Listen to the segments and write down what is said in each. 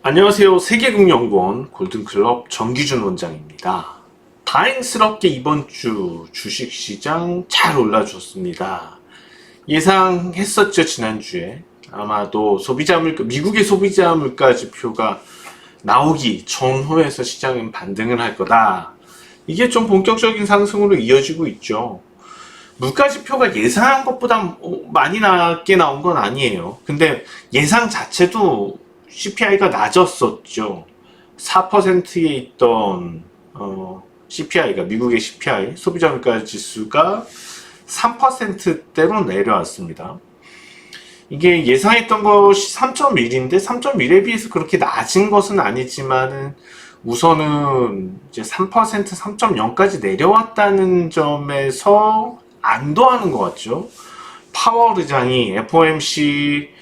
안녕하세요. 세계금융연구원 골든클럽 정기준 원장입니다. 다행스럽게 이번 주 주식시장 잘 올라줬습니다. 예상했었죠, 지난주에. 아마도 미국의 소비자 물가 지표가 나오기 전후에서 시장은 반등을 할 거다. 이게 좀 본격적인 상승으로 이어지고 있죠. 물가 지표가 예상한 것보다 많이 낮게 나온 건 아니에요. 근데 예상 자체도 CPI가 낮았었죠. 4%에 있던 CPI가 미국의 CPI 소비자 물가 지수가 3%대로 내려왔습니다. 이게 예상했던 것이 3.1인데 3.1에 비해서 그렇게 낮은 것은 아니지만은 우선은 이제 3%, 3.0까지 내려왔다는 점에서 안도하는 것 같죠. 파월 의장이 FOMC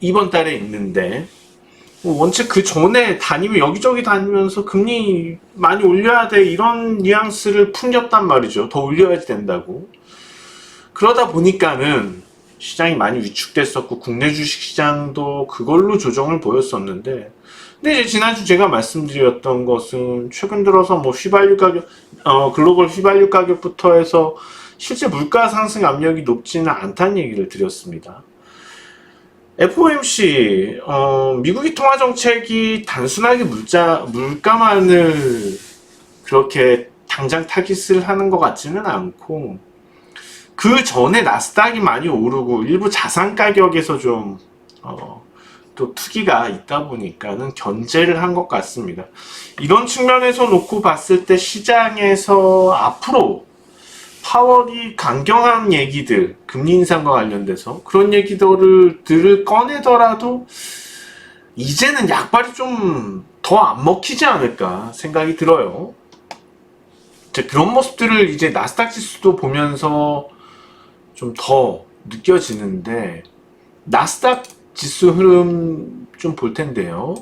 이번 달에 있는데 원체 그 전에 여기저기 다니면서 금리 많이 올려야 돼 이런 뉘앙스를 풍겼단 말이죠. 더 올려야 된다고. 그러다 보니까는 시장이 많이 위축됐었고 국내 주식시장도 그걸로 조정을 보였었는데, 근데 이제 지난주 제가 말씀드렸던 것은 최근 들어서 뭐 휘발유 가격, 글로벌 휘발유 가격부터 해서 실제 물가 상승 압력이 높지는 않다는 얘기를 드렸습니다. FOMC, 미국의 통화 정책이 단순하게 물가만을 그렇게 당장 타깃을 하는 것 같지는 않고, 그 전에 나스닥이 많이 오르고 일부 자산 가격에서 좀 또 투기가 있다 보니까는 견제를 한 것 같습니다. 이런 측면에서 놓고 봤을 때 시장에서 앞으로 파월이 강경한 얘기들, 금리 인상과 관련돼서 그런 얘기들을 꺼내더라도 이제는 약발이 좀 더 안 먹히지 않을까 생각이 들어요. 그런 모습들을 이제 나스닥 지수도 보면서 좀 더 느껴지는데, 나스닥 지수 흐름 좀 볼 텐데요.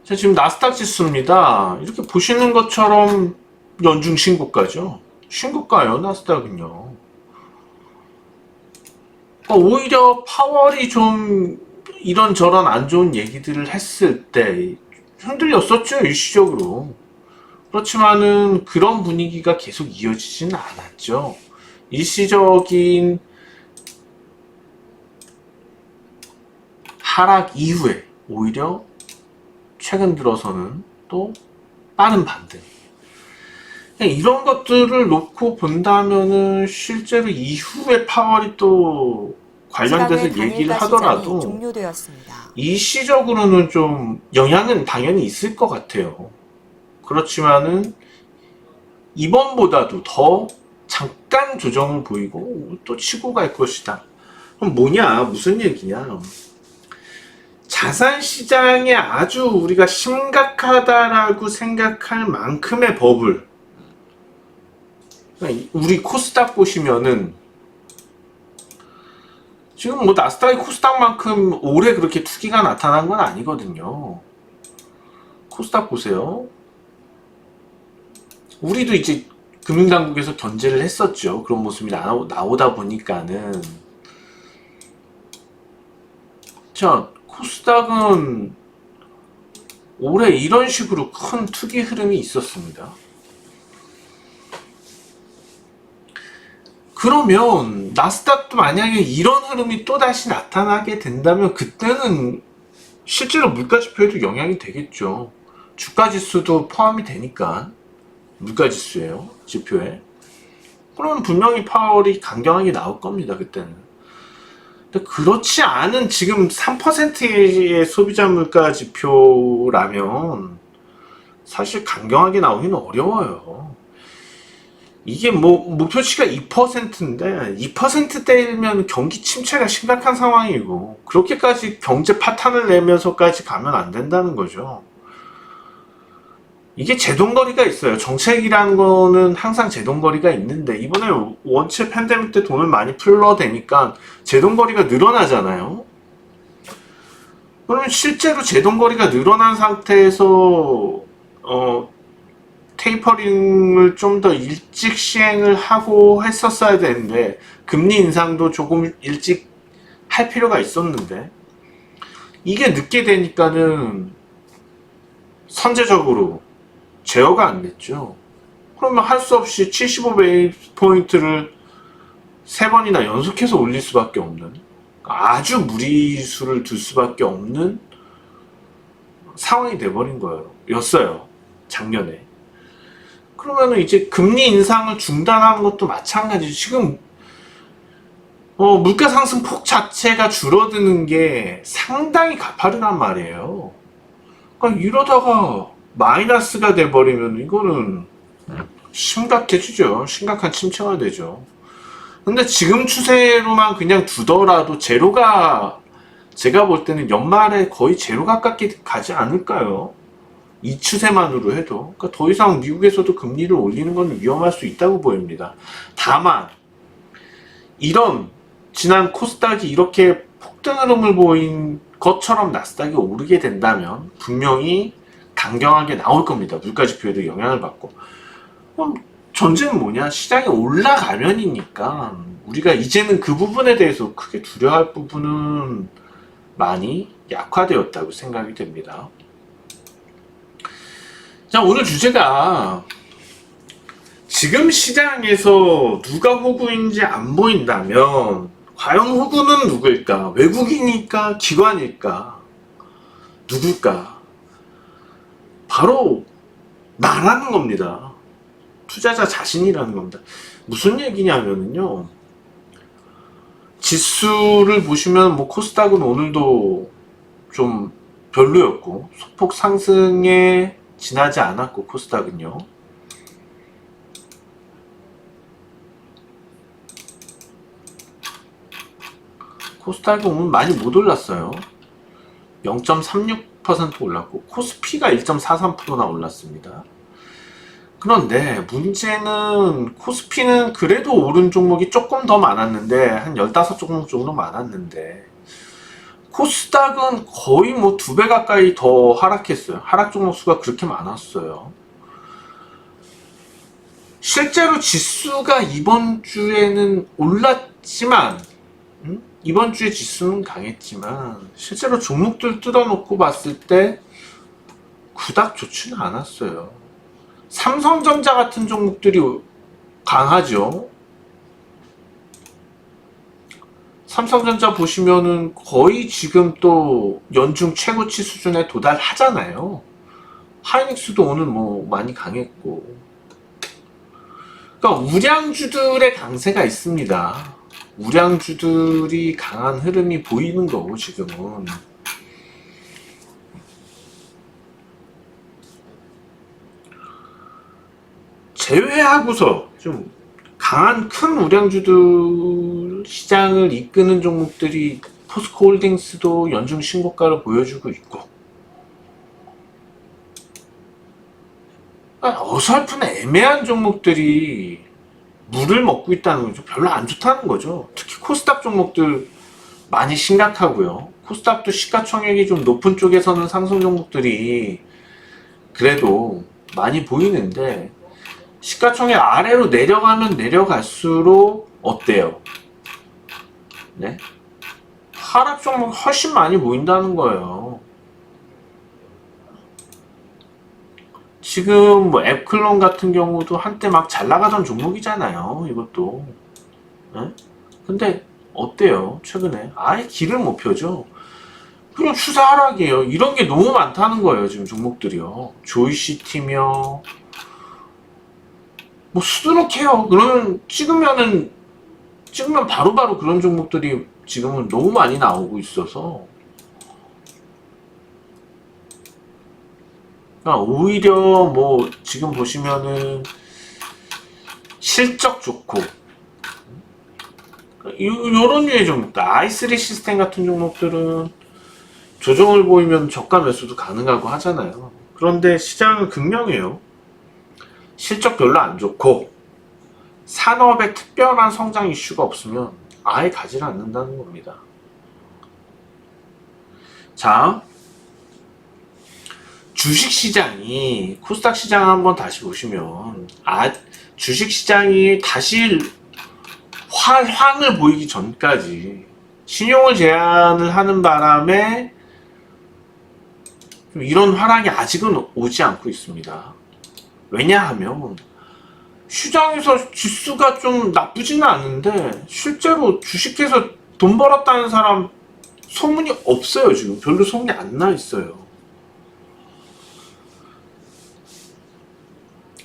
자, 지금 나스닥 지수입니다. 이렇게 보시는 것처럼 연중 신고가죠. 신고가예요, 나스닥은요. 오히려 파월이 좀 이런저런 안 좋은 얘기들을 했을 때 흔들렸었죠, 일시적으로. 그렇지만은 그런 분위기가 계속 이어지지는 않았죠. 일시적인 하락 이후에 오히려 최근 들어서는 또 빠른 반등. 이런 것들을 놓고 본다면은 실제로 이후에 파월이 또 관련돼서 얘기를 하더라도 종료되었습니다. 일시적으로는 좀 영향은 당연히 있을 것 같아요. 그렇지만은 이번보다도 더 잠깐 조정을 보이고 또 치고 갈 것이다. 그럼 무슨 얘기냐? 자산 시장에 아주 우리가 심각하다라고 생각할 만큼의 버블. 우리 코스닥 보시면은 지금 뭐 나스닥이 코스닥만큼 올해 그렇게 투기가 나타난 건 아니거든요. 코스닥 보세요. 우리도 이제 금융당국에서 견제를 했었죠. 그런 모습이 나오다 보니까는. 자, 코스닥은 올해 이런 식으로 큰 투기 흐름이 있었습니다. 그러면 나스닥도 만약에 이런 흐름이 또다시 나타나게 된다면 그때는 실제로 물가지표에도 영향이 되겠죠. 주가지수도 포함이 되니까. 물가지수예요, 지표에. 그러면 분명히 파월이 강경하게 나올 겁니다, 그때는. 근데 그렇지 않은 지금 3%의 소비자 물가 지표라면 사실 강경하게 나오기는 어려워요. 이게 뭐 목표치가 2%인데 2%대면 경기 침체가 심각한 상황이고, 그렇게까지 경제 파탄을 내면서까지 가면 안 된다는 거죠. 이게 제동거리가 있어요. 정책이라는 거는 항상 제동거리가 있는데, 이번에 원체 팬데믹 때 돈을 많이 풀러대니까 제동거리가 늘어나잖아요. 그러면 실제로 제동거리가 늘어난 상태에서 테이퍼링을 좀 더 일찍 시행을 하고 했었어야 되는데, 금리 인상도 조금 일찍 할 필요가 있었는데, 이게 늦게 되니까는 선제적으로 제어가 안 됐죠. 그러면 할 수 없이 75베이스 포인트를 3번이나 연속해서 올릴 수밖에 없는, 아주 무리수를 둘 수밖에 없는 상황이 돼버린 였어요, 작년에. 그러면은 이제 금리 인상을 중단하는 것도 마찬가지죠. 지금 물가 상승 폭 자체가 줄어드는 게 상당히 가파르단 말이에요. 그러니까 이러다가 마이너스가 돼버리면 이거는 심각해지죠. 심각한 침체가 되죠. 근데 지금 추세로만 그냥 두더라도 제로가, 제가 볼 때는 연말에 거의 제로 가깝게 가지 않을까요? 이 추세만으로 해도. 그러니까 더 이상 미국에서도 금리를 올리는 건 위험할 수 있다고 보입니다. 다만 이런 지난 코스닥이 이렇게 폭등 흐름을 보인 것처럼 나스닥이 오르게 된다면 분명히 강경하게 나올 겁니다. 물가지표에도 영향을 받고. 그럼 전제는 뭐냐? 시장이 올라가면이니까 우리가 이제는 그 부분에 대해서 크게 두려워할 부분은 많이 약화되었다고 생각이 됩니다. 자, 오늘 주제가 지금 시장에서 누가 호구인지 안 보인다면 과연 호구는 누구일까? 외국인일까? 기관일까? 누굴까? 바로 나라는 겁니다. 투자자 자신이라는 겁니다. 무슨 얘기냐면요, 지수를 보시면 뭐 코스닥은 오늘도 좀 별로였고 소폭 상승에 지나지 않았고, 코스닥은요. 코스닥이 오늘 많이 못 올랐어요. 0.36% 올랐고 코스피가 1.43%나 올랐습니다. 그런데 문제는 코스피는 그래도 오른 종목이 조금 더 많았는데, 한 15종목 정도 많았는데, 코스닥은 거의 뭐 2배 가까이 더 하락했어요. 하락 종목 수가 그렇게 많았어요. 실제로 지수가 이번 주에는 올랐지만, 이번 주에 지수는 강했지만 실제로 종목들 뜯어놓고 봤을 때 그닥 좋지는 않았어요. 삼성전자 같은 종목들이 강하죠. 삼성전자 보시면은 거의 지금 또 연중 최고치 수준에 도달하잖아요. 하이닉스도 오늘 뭐 많이 강했고. 그러니까 우량주들의 강세가 있습니다. 우량주들이 강한 흐름이 보이는 거고, 지금은. 제외하고서 좀 강한 큰 우량주들 시장을 이끄는 종목들이 포스코홀딩스도 연중 신고가를 보여주고 있고, 어설픈 애매한 종목들이 물을 먹고 있다는 거죠. 별로 안 좋다는 거죠. 특히 코스닥 종목들 많이 심각하고요. 코스닥도 시가총액이 좀 높은 쪽에서는 상승 종목들이 그래도 많이 보이는데, 시가총액 아래로 내려가면 내려갈수록 어때요? 네? 하락 종목 훨씬 많이 보인다는 거예요. 지금 뭐 앱클론 같은 경우도 한때 막 잘 나가던 종목이잖아요, 이것도. 네? 근데 어때요? 최근에 아예 길을 못 펴죠. 그냥 추세 하락이에요. 이런 게 너무 많다는 거예요, 지금 종목들이요. 조이시티며 뭐 수두룩해요. 그러면 찍으면 바로바로 그런 종목들이 지금은 너무 많이 나오고 있어서, 그러니까 오히려 뭐 지금 보시면은 실적 좋고 요런 류의 종목들, i3 시스템 같은 종목들은 조정을 보이면 저가 매수도 가능하고 하잖아요. 그런데 시장은 극명해요. 실적 별로 안 좋고 산업에 특별한 성장 이슈가 없으면 아예 가지 않는다는 겁니다. 주식시장이 코스닥 시장 한번 다시 보시면 주식시장이 다시 환을 보이기 전까지 신용을 제한을 하는 바람에 좀 이런 하락이 아직은 오지 않고 있습니다. 왜냐하면 시장에서 지수가 좀 나쁘지는 않은데 실제로 주식해서 돈 벌었다는 사람 소문이 없어요. 지금 별로 소문이 안 나 있어요.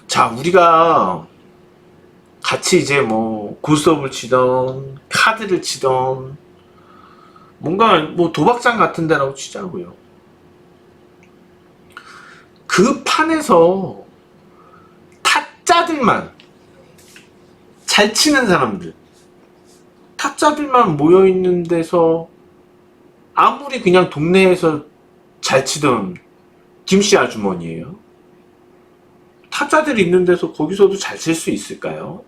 자, 우리가 같이 이제 뭐 고스톱을 치던 카드를 치던 뭔가 뭐 도박장 같은 데라고 치자고요. 그 판에서 타짜들만, 잘 치는 사람들, 타짜들만 모여있는 데서 아무리 그냥 동네에서 잘 치던 김씨 아주머니예요. 타짜들이 있는 데서 거기서도 잘 칠 수 있을까요?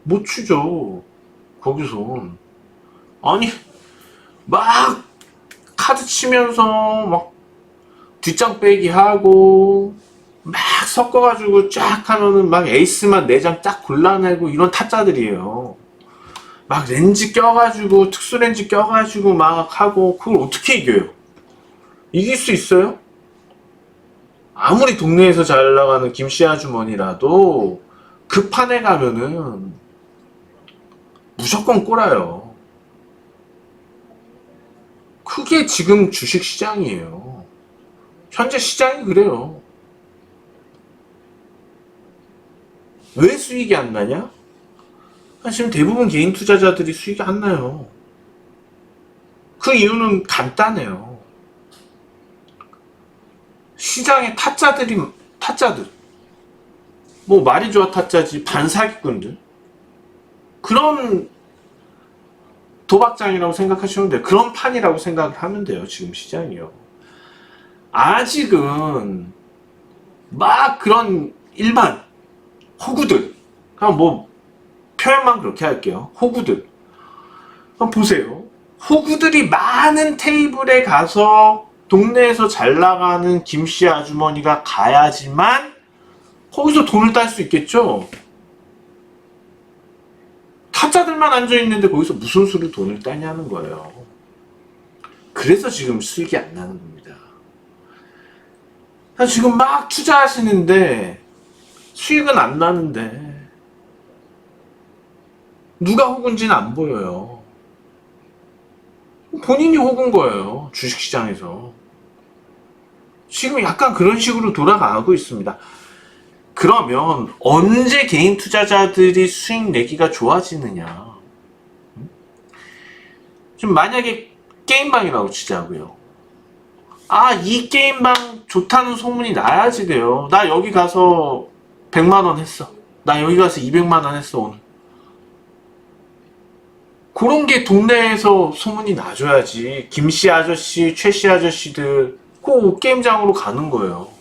못 치죠. 거기선. 아니, 막 카드 치면서 막 뒷장 빼기 하고 막 섞어가지고 쫙 하면은 막 에이스만 4장 딱 골라내고 이런 타짜들이에요. 막 렌즈 껴가지고 특수 렌즈 껴가지고 막 하고 그걸 어떻게 이겨요? 이길 수 있어요? 아무리 동네에서 잘 나가는 김씨 아주머니라도 그 판에 가면은 무조건 꼬라요. 그게 지금 주식시장이에요. 현재 시장이 그래요. 왜 수익이 안 나냐? 지금 대부분 개인 투자자들이 수익이 안 나요. 그 이유는 간단해요. 시장에 타짜들, 뭐 말이 좋아 타짜지, 반사기꾼들, 그런 도박장이라고 생각하시면 돼요. 그런 판이라고 생각하면 돼요. 지금 시장이요. 아직은 막 그런 일반 호구들, 그냥 뭐 표현만 그렇게 할게요. 호구들 한번 보세요. 호구들이 많은 테이블에 가서 동네에서 잘 나가는 김씨 아주머니가 가야지만 거기서 돈을 딸 수 있겠죠. 타짜들만 앉아있는데 거기서 무슨 수로 돈을 따냐는 거예요. 그래서 지금 수익이 안 나는 겁니다. 지금 막 투자하시는데 수익은 안 나는데 누가 호구인지는 안 보여요. 본인이 호구인 거예요. 주식시장에서. 지금 약간 그런 식으로 돌아가고 있습니다. 그러면 언제 개인 투자자들이 수익 내기가 좋아지느냐? 지금 만약에 게임방이라고 치자고요. 이 게임방 좋다는 소문이 나야지 돼요. 나 여기 가서 100만원 했어. 나 여기 가서 200만원 했어 오늘. 그런 게 동네에서 소문이 나줘야지. 김씨 아저씨, 최씨 아저씨들 꼭 게임장으로 가는 거예요.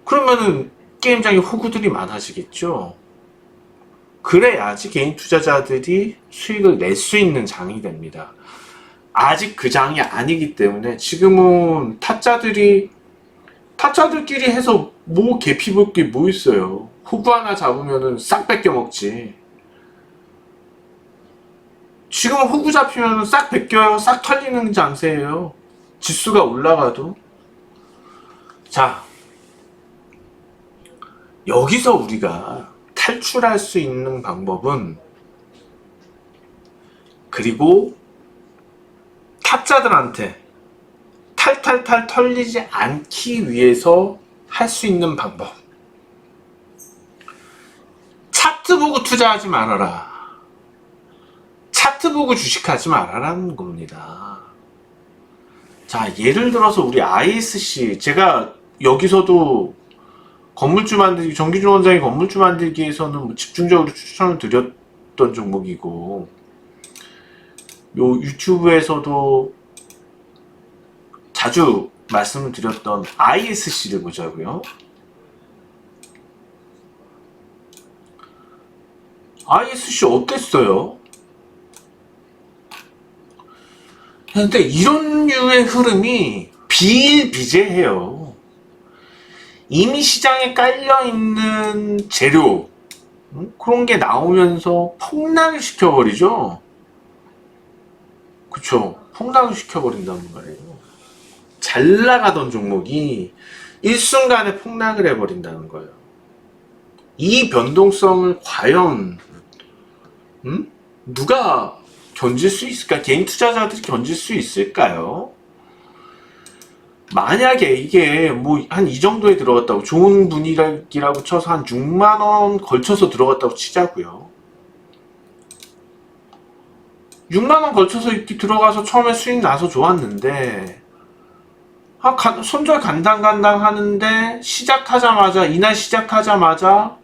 그러면은 게임장에 호구들이 많아지겠죠. 그래야지 개인 투자자들이 수익을 낼 수 있는 장이 됩니다. 아직 그 장이 아니기 때문에 지금은 타짜들끼리 해서 뭐 개피 볼 게 뭐 있어요. 호구 하나 잡으면은 싹 뺏겨 먹지. 지금 호구 잡히면 싹 뺏겨요. 싹 털리는 장세예요. 지수가 올라가도. 자, 여기서 우리가 탈출할 수 있는 방법은, 그리고 타짜들한테 탈탈탈 털리지 않기 위해서 할 수 있는 방법. 차트 보고 투자하지 말아라. 차트 보고 주식하지 말아라는 겁니다. 자, 예를 들어서 우리 ISC, 제가 여기서도 건물주 만들기, 정기준 원장의 건물주 만들기에서는 뭐 집중적으로 추천을 드렸던 종목이고, 요 유튜브에서도 자주 말씀을 드렸던 ISC를 보자고요. ISC 어땠어요? 근데 이런 류의 흐름이 비일비재해요. 이미 시장에 깔려있는 재료, 그런 게 나오면서 폭락을 시켜버리죠. 그쵸? 폭락을 시켜버린단 말이에요. 잘 나가던 종목이 일순간에 폭락을 해버린다는 거예요. 이 변동성을 과연 누가 견딜 수 있을까? 개인 투자자들이 견딜 수 있을까요? 만약에 이게 뭐 한 이 정도에 들어갔다고, 좋은 분위기라고 쳐서 한 6만원 걸쳐서 들어갔다고 치자고요. 6만원 걸쳐서 이렇게 들어가서 처음에 수익 나서 좋았는데, 손절 간당간당 하는데 이날 시작하자마자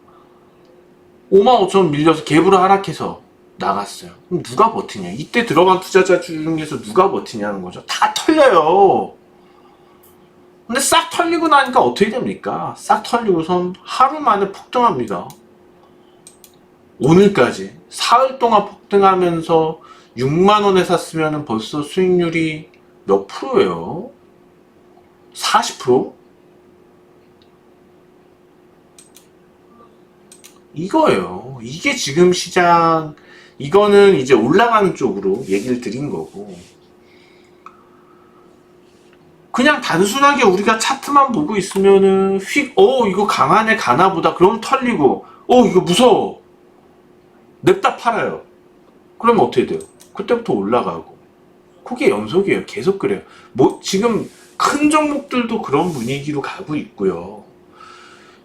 55,000원 밀려서 갭으로 하락해서 나갔어요. 그럼 누가 버티냐? 이때 들어간 투자자 중에서 누가 버티냐는 거죠. 다 털려요. 근데 싹 털리고 나니까 어떻게 됩니까? 싹 털리고선 하루 만에 폭등합니다. 오늘까지 사흘 동안 폭등하면서 6만원에 샀으면 벌써 수익률이 몇 프로예요? 40%? 이거예요. 이게 지금 시장, 이거는 이제 올라가는 쪽으로 얘기를 드린 거고, 그냥 단순하게 우리가 차트만 보고 있으면은 이거 강하네, 가나보다. 그럼 털리고, 이거 무서워, 냅다 팔아요. 그러면 어떻게 돼요? 그때부터 올라가고. 그게 연속이에요. 계속 그래요. 뭐 지금 큰 종목들도 그런 분위기로 가고 있고요.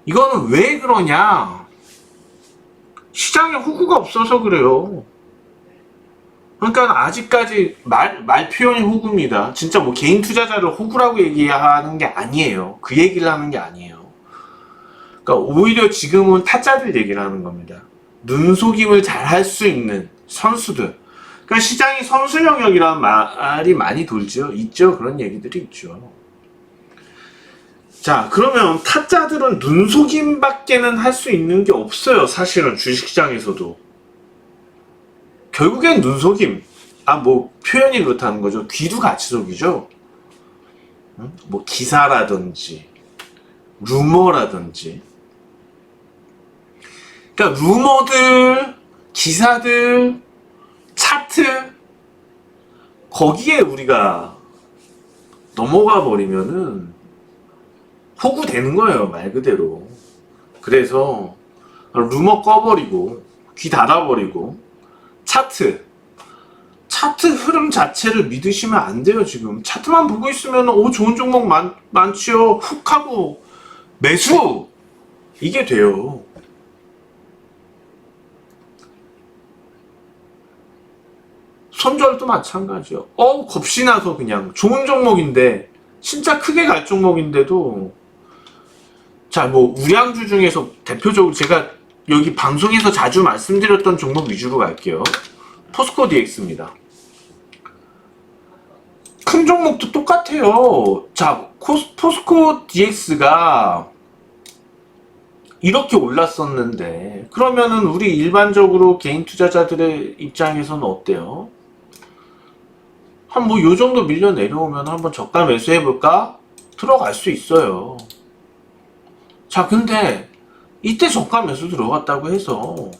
이거는 왜 그러냐? 시장에 호구가 없어서 그래요. 그러니까 아직까지 말 표현이 호구입니다. 진짜 뭐 개인 투자자를 호구라고 얘기하는 게 아니에요. 그 얘기를 하는 게 아니에요. 그러니까 오히려 지금은 타짜들 얘기를 하는 겁니다. 눈속임을 잘 할 수 있는 선수들. 그러니까 시장이 선수 영역이라는 말이 많이 돌죠. 있죠. 그런 얘기들이 있죠. 자, 그러면 타짜들은 눈속임밖에는 할 수 있는 게 없어요. 사실은 주식시장에서도. 결국엔 눈속임. 뭐 표현이 그렇다는 거죠. 귀도 같이 속이죠. 뭐 기사라든지 루머라든지. 그러니까 루머들, 기사들, 차트, 거기에 우리가 넘어가 버리면은 호구 되는 거예요. 말 그대로. 그래서 루머 꺼버리고 귀 닫아버리고 차트 흐름 자체를 믿으시면 안 돼요. 지금 차트만 보고 있으면 좋은 종목 많지요. 훅 하고 매수, 이게 돼요. 손절도 마찬가지요. 겁이 나서 그냥 좋은 종목인데, 진짜 크게 갈 종목인데도, 자, 뭐 우량주 중에서 대표적으로 제가 여기 방송에서 자주 말씀드렸던 종목 위주로 갈게요. 포스코 DX입니다. 큰 종목도 똑같아요. 자, 포스코 DX가 이렇게 올랐었는데, 그러면은 우리 일반적으로 개인 투자자들의 입장에서는 어때요? 요 정도 밀려 내려오면 한번 저가 매수해볼까? 들어갈 수 있어요. 자, 근데 이때 저가 매수 들어갔다고 해서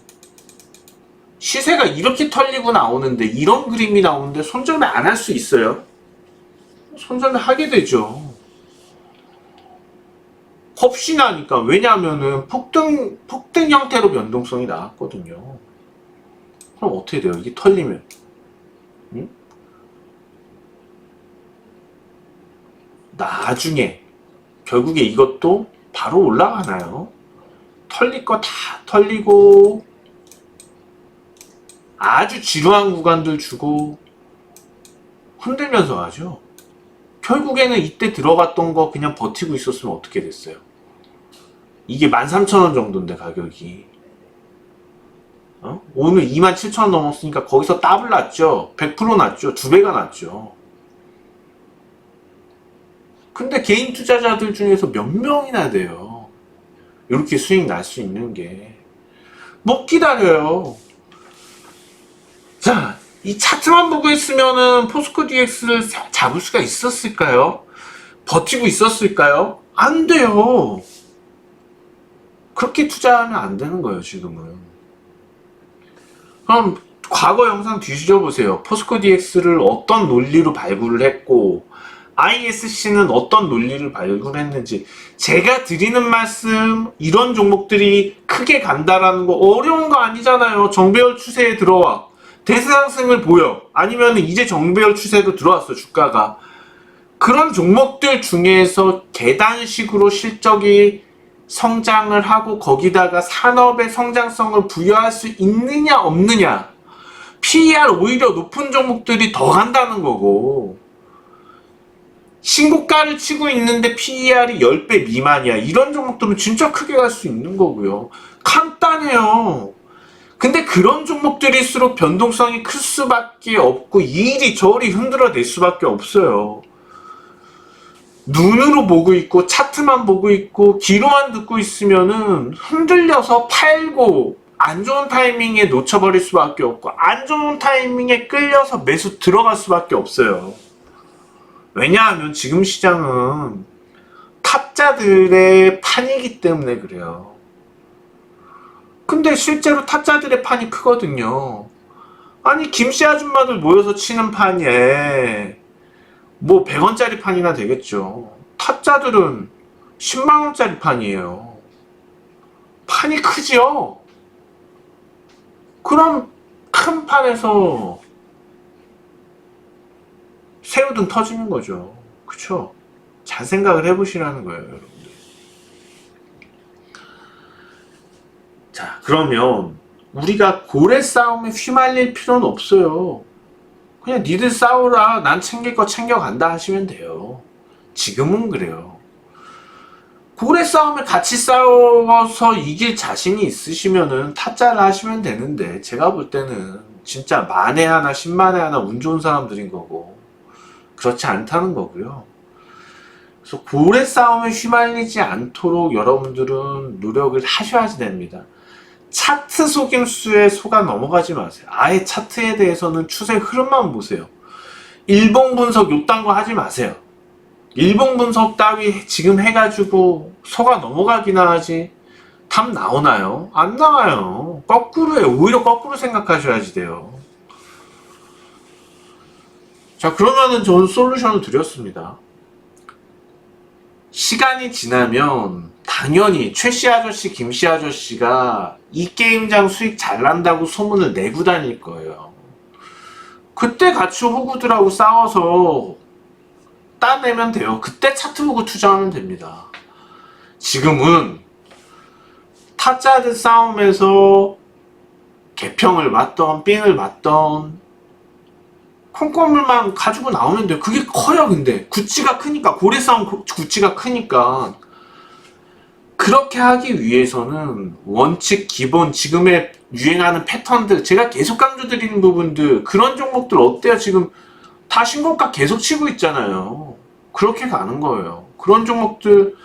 시세가 이렇게 털리고 나오는데, 이런 그림이 나오는데 손절매 안 할 수 있어요? 손절매 하게 되죠. 겁이 나니까. 왜냐하면은 폭등 형태로 변동성이 나왔거든요. 그럼 어떻게 돼요? 이게 털리면, 나중에 결국에 이것도 바로 올라가나요? 털릴 거 다 털리고 아주 지루한 구간들 주고 흔들면서 가죠. 결국에는 이때 들어갔던 거 그냥 버티고 있었으면 어떻게 됐어요? 이게 13,000원 정도인데 가격이, 오늘 27,000원 넘었으니까 거기서 더블 났죠. 100% 났죠. 2배가 났죠. 근데 개인 투자자들 중에서 몇 명이나 돼요, 이렇게 수익 날 수 있는 게. 못 기다려요. 자, 이 차트만 보고 있으면은 포스코 DX를 잡을 수가 있었을까요? 버티고 있었을까요? 안 돼요. 그렇게 투자하면 안 되는 거예요, 지금은. 그럼 과거 영상 뒤져보세요. 포스코 DX를 어떤 논리로 발굴을 했고 ISC는 어떤 논리를 발굴했는지. 제가 드리는 말씀, 이런 종목들이 크게 간다라는 거 어려운 거 아니잖아요. 정배열 추세에 들어와 대상승을 보여, 아니면 이제 정배열 추세로 들어왔어 주가가. 그런 종목들 중에서 계단식으로 실적이 성장을 하고 거기다가 산업의 성장성을 부여할 수 있느냐 없느냐, PER 오히려 높은 종목들이 더 간다는 거고, 신고가를 치고 있는데 PER이 10배 미만이야, 이런 종목들은 진짜 크게 갈 수 있는 거고요. 간단해요. 근데 그런 종목들일수록 변동성이 클 수밖에 없고 이리저리 흔들어낼 수밖에 없어요. 눈으로 보고 있고 차트만 보고 있고 귀로만 듣고 있으면은 흔들려서 팔고 안 좋은 타이밍에 놓쳐버릴 수밖에 없고 안 좋은 타이밍에 끌려서 매수 들어갈 수밖에 없어요. 왜냐하면 지금 시장은 탑자들의 판이기 때문에 그래요. 근데 실제로 탑자들의 판이 크거든요. 아니 김씨 아줌마들 모여서 치는 판에 뭐 100원짜리 판이나 되겠죠. 탑자들은 10만원짜리 판이에요. 판이 크죠? 그럼 큰 판에서 새우등 터지는 거죠. 그쵸? 잘 생각을 해보시라는 거예요, 여러분들. 자, 그러면 우리가 고래 싸움에 휘말릴 필요는 없어요. 그냥 니들 싸우라, 난 챙길 거 챙겨간다 하시면 돼요. 지금은 그래요. 고래 싸움에 같이 싸워서 이길 자신이 있으시면은 타짜를 하시면 되는데, 제가 볼 때는 진짜 만에 하나 10만에 하나 운 좋은 사람들인 거고 그렇지 않다는 거고요. 그래서 고래 싸움에 휘말리지 않도록 여러분들은 노력을 하셔야 됩니다. 차트 속임수에 속아 넘어가지 마세요. 아예 차트에 대해서는 추세 흐름만 보세요. 일봉 분석 요딴 거 하지 마세요. 일봉 분석 따위 지금 해가지고 속아 넘어가기나 하지 답 나오나요? 안 나와요. 거꾸로 해요. 오히려 거꾸로 생각하셔야지 돼요. 자, 그러면은 저는 솔루션을 드렸습니다. 시간이 지나면 당연히 최씨 아저씨, 김씨 아저씨가 이 게임장 수익 잘 난다고 소문을 내고 다닐 거예요. 그때 같이 호구들하고 싸워서 따내면 돼요. 그때 차트 보고 투자하면 됩니다. 지금은 타짜들 싸움에서 개평을 맞던 삥을 맞던 콩고물만 가지고 나오면 돼요. 그게 커요. 근데 구찌가 크니까, 고래 싸움 구찌가 크니까. 그렇게 하기 위해서는 원칙 기본 지금의 유행하는 패턴들, 제가 계속 강조드리는 부분들, 그런 종목들 어때요? 지금 다 신고가 계속 치고 있잖아요. 그렇게 가는 거예요. 그런 종목들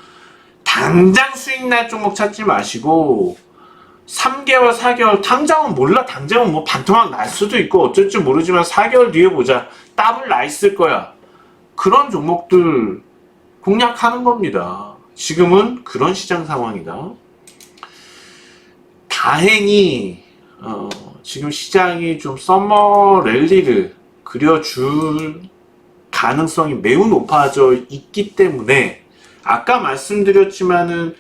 당장 수익 날 종목 찾지 마시고 3개월, 4개월, 당장은 몰라. 당장은 뭐 반토막 날 수도 있고 어쩔 줄 모르지만 4개월 뒤에 보자. 더블 나 있을 거야. 그런 종목들 공략하는 겁니다. 지금은 그런 시장 상황이다. 다행히 지금 시장이 좀 서머 랠리를 그려줄 가능성이 매우 높아져 있기 때문에, 아까 말씀드렸지만은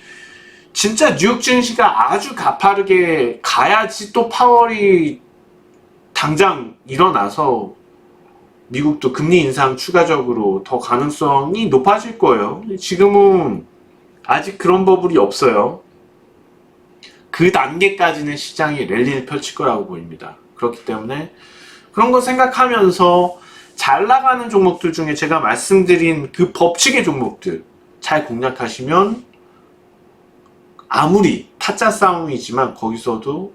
진짜 뉴욕 증시가 아주 가파르게 가야지 또 파월이 당장 일어나서 미국도 금리 인상 추가적으로 더 가능성이 높아질 거예요. 지금은 아직 그런 버블이 없어요. 그 단계까지는 시장이 랠리를 펼칠 거라고 보입니다. 그렇기 때문에 그런 거 생각하면서 잘 나가는 종목들 중에 제가 말씀드린 그 법칙의 종목들 잘 공략하시면 아무리 타짜 싸움이지만 거기서도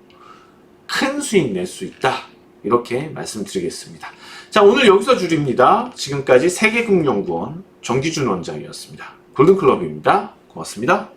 큰 수익 낼 수 있다. 이렇게 말씀드리겠습니다. 자, 오늘 여기서 줄입니다. 지금까지 세계금융연구원 정기준 원장이었습니다. 골든클럽입니다. 고맙습니다.